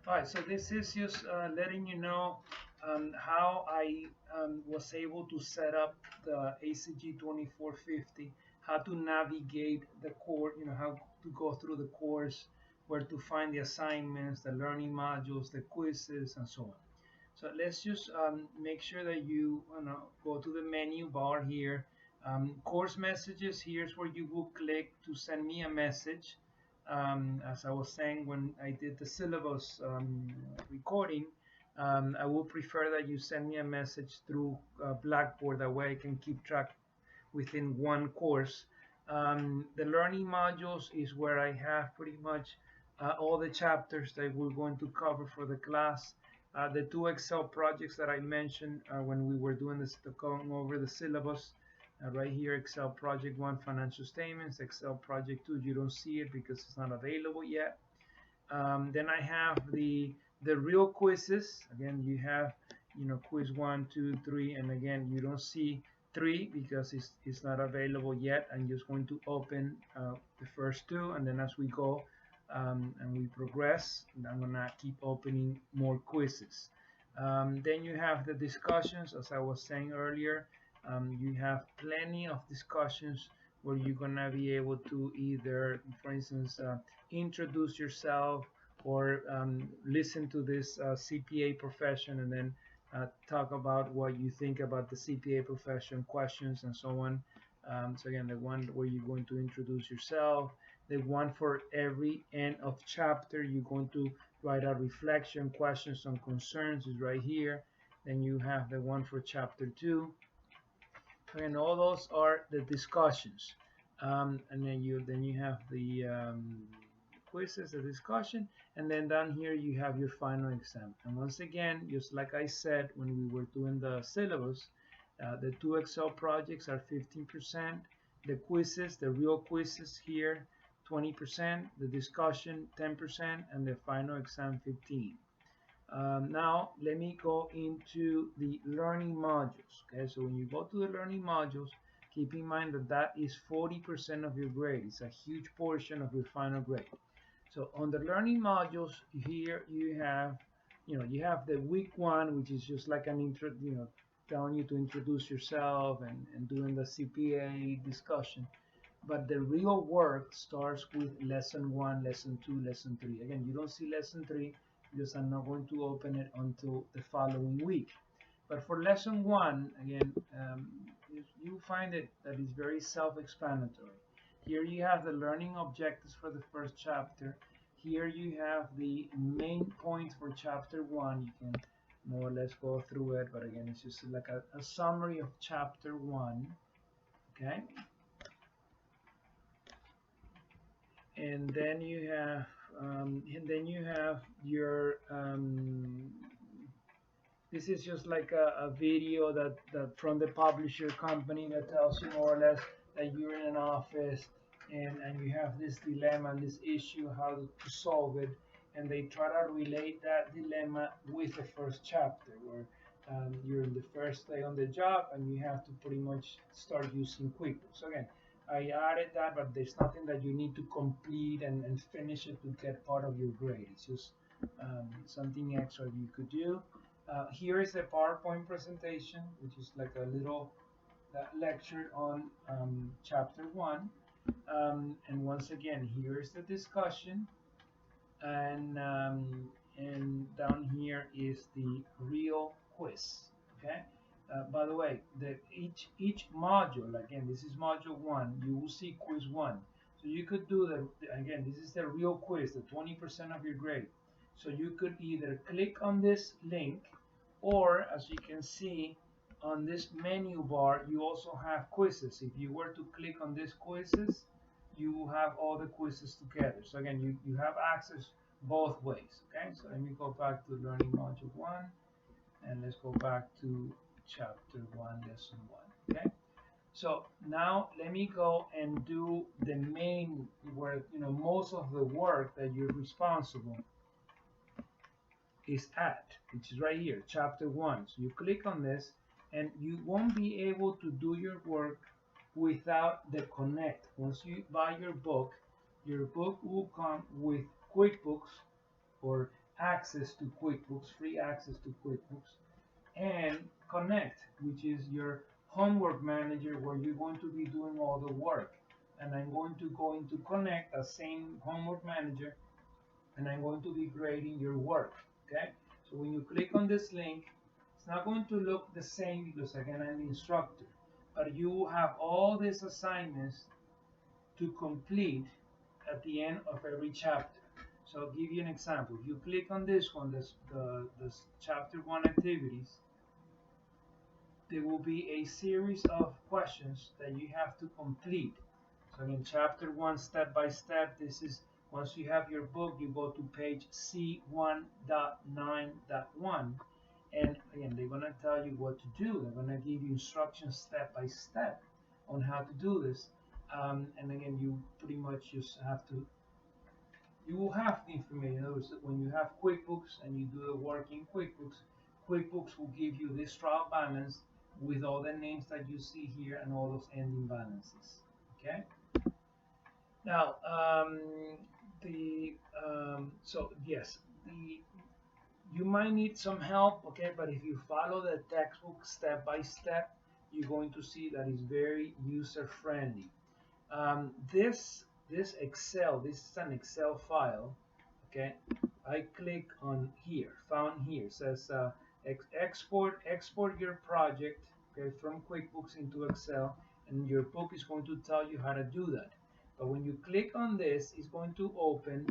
All right, so this is just letting you know how I was able to set up the ACG 2450, how to navigate the course, how to go through the course, where to find the assignments, the learning modules, the quizzes, and so on. So let's just make sure that you know, go to the menu bar here. Course messages, here's where you will click to send me a message. As I was saying when I did the syllabus recording, I will prefer that you send me a message through Blackboard. That way I can keep track within one course. The learning modules is where I have pretty much all the chapters that we're going to cover for the class. The two Excel projects that I mentioned when we were doing this, going over the syllabus, right here, Excel project 1, financial statements, Excel project 2, you don't see it because it's not available yet. Then I have the real quizzes. Again, you have quiz 1, 2, 3, and again you don't see 3 because it's not available yet. I'm just going to open the first two, and then as we go and we progress, I'm gonna keep opening more quizzes. Then you have the discussions, as I was saying earlier. You have plenty of discussions where you're gonna be able to either, for instance, introduce yourself or listen to this CPA profession and then talk about what you think about the CPA profession, questions, and so on. So again, the one where you're going to introduce yourself, the one for every end of chapter, you're going to write a reflection, questions, and concerns is right here. Then you have the one for chapter 2, and all those are the discussions. And then you have the quizzes, the discussion, and then down here you have your final exam. And once again, just like I said when we were doing the syllabus, the two Excel projects are 15%, the quizzes, the real quizzes here, 20%, the discussion 10%, and the final exam 15%. Now let me go into the learning modules. Okay, so when you go to the learning modules, keep in mind that that is 40% of your grade. It's a huge portion of your final grade. So on the learning modules here, you have the week one, which is just like an intro, telling you to introduce yourself and doing the CPA discussion. But the real work starts with lesson one, lesson two, lesson three. Again, you don't see lesson three because I'm not going to open it until the following week. But for lesson one, again, you find it that is very self-explanatory. Here you have the learning objectives for the first chapter. Here you have the main points for chapter one. You can more or less go through it, but again, it's just like a summary of chapter one. Okay, and then you have your this is just like a video that from the publisher company that tells you more or less that you're in an office and you have this dilemma, this issue, how to solve it, and they try to relate that dilemma with the first chapter where you're in the first day on the job and you have to pretty much start using QuickBooks. So again, I added that, but there's nothing that you need to complete and finish it to get part of your grade. It's just something extra you could do. Here is a PowerPoint presentation, which is like a little lecture on chapter one. And once again, here is the discussion, and down here is the real quiz. Okay. By the way, each module, again, this is module one. You will see quiz one. So you could do again. This is the real quiz, the 20% of your grade. So you could either click on this link, or as you can see on this menu bar, you also have quizzes. If you were to click on these quizzes, you will have all the quizzes together. So again, you have access both ways. Okay, so let me go back to learning module one, and let's go back to chapter one, lesson one. Okay, so now let me go and do the main work, most of the work that you're responsible is at, which is right here, chapter one. So you click on this and you won't be able to do your work without the Connect. Once you buy your book will come with QuickBooks or access to QuickBooks, free access to QuickBooks, and Connect, which is your homework manager where you're going to be doing all the work. And I'm going to go into Connect, the same homework manager, and I'm going to be grading your work. Okay, so when you click on this link, it's not going to look the same because again I'm the instructor, but you have all these assignments to complete at the end of every chapter. So I'll give you an example. If you click on this one, this chapter 1 activities, there will be a series of questions that you have to complete. So in chapter 1, step by step, this is once you have your book, you go to page C1.9.1. And again, they're going to tell you what to do. They're going to give you instructions step by step on how to do this. And again, you pretty much just have to, you will have the information. In other words, when you have QuickBooks and you do the work in QuickBooks, QuickBooks will give you this trial balance with all the names that you see here and all those ending balances. Okay. Now, so yes, you might need some help, okay, but if you follow the textbook step by step, you're going to see that it's very user friendly. This Excel, this is an Excel file, okay. I click on here, found here, it says export your project, okay, from QuickBooks into Excel, and your book is going to tell you how to do that. But when you click on this, it's going to open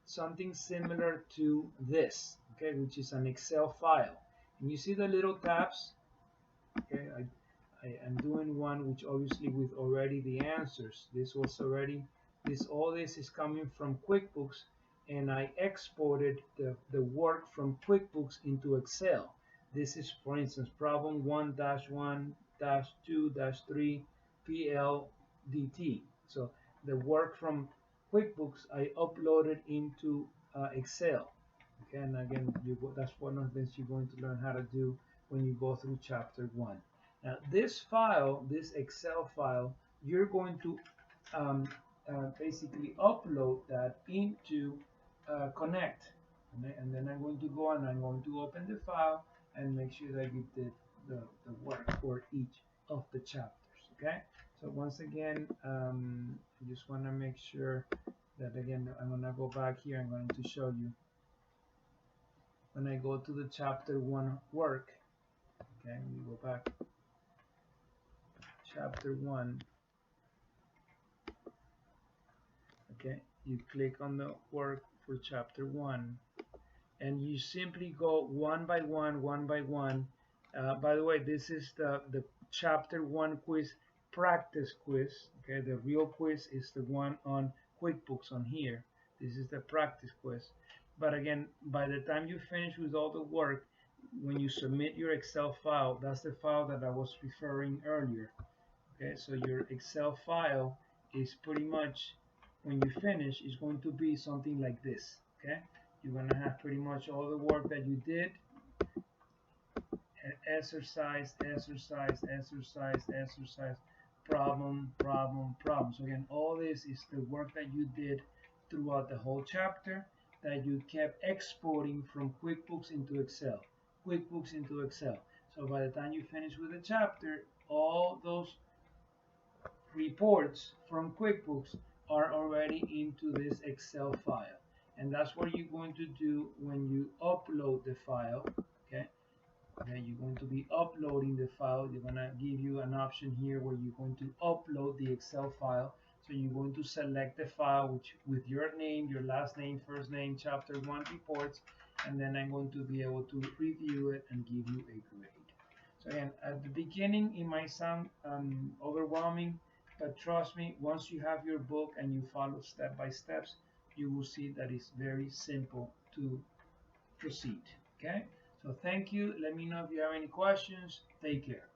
something similar to this, okay, which is an Excel file. And you see the little tabs, okay. I am doing one which obviously with already the answers. This was already, all this is coming from QuickBooks, and I exported the work from QuickBooks into Excel. This is, for instance, problem 1-1-2-3 PLDT. So the work from QuickBooks I uploaded into Excel. Okay, and again, that's one of the things you're going to learn how to do when you go through chapter 1. Now, this file, this Excel file, you're going to basically upload that into Connect. And then I'm going to go and I'm going to open the file and make sure that you did the work for each of the chapters. Okay? So once again, I just want to make sure that again, I'm going to go back here. I'm going to show you when I go to the chapter 1 work. Okay, we go back. Chapter 1. Okay, you click on the work for chapter 1, and you simply go one by one, one by one. By the way, this is the chapter 1 quiz, practice quiz. Okay, the real quiz is the one on QuickBooks on here. This is the practice quiz. But again, by the time you finish with all the work, when you submit your Excel file, that's the file that I was referring earlier. Okay, so your Excel file is pretty much, when you finish, is going to be something like this. Okay, you're going to have pretty much all the work that you did, exercise, exercise, exercise, exercise, problem, problem, problem. So again, all this is the work that you did throughout the whole chapter that you kept exporting from QuickBooks into Excel, QuickBooks into Excel. So by the time you finish with the chapter, all those reports from QuickBooks are already into this Excel file. And that's what you're going to do when you upload the file. Okay, you're going to be uploading the file. They're going to give you an option here where you're going to upload the Excel file. So you're going to select the file which with your name, your last name, first name, chapter 1 reports, and then I'm going to be able to review it and give you a grade. So again, at the beginning it might sound overwhelming, but trust me, once you have your book and you follow step by steps, you will see that it's very simple to proceed. Okay, so thank you. Let me know if you have any questions. Take care.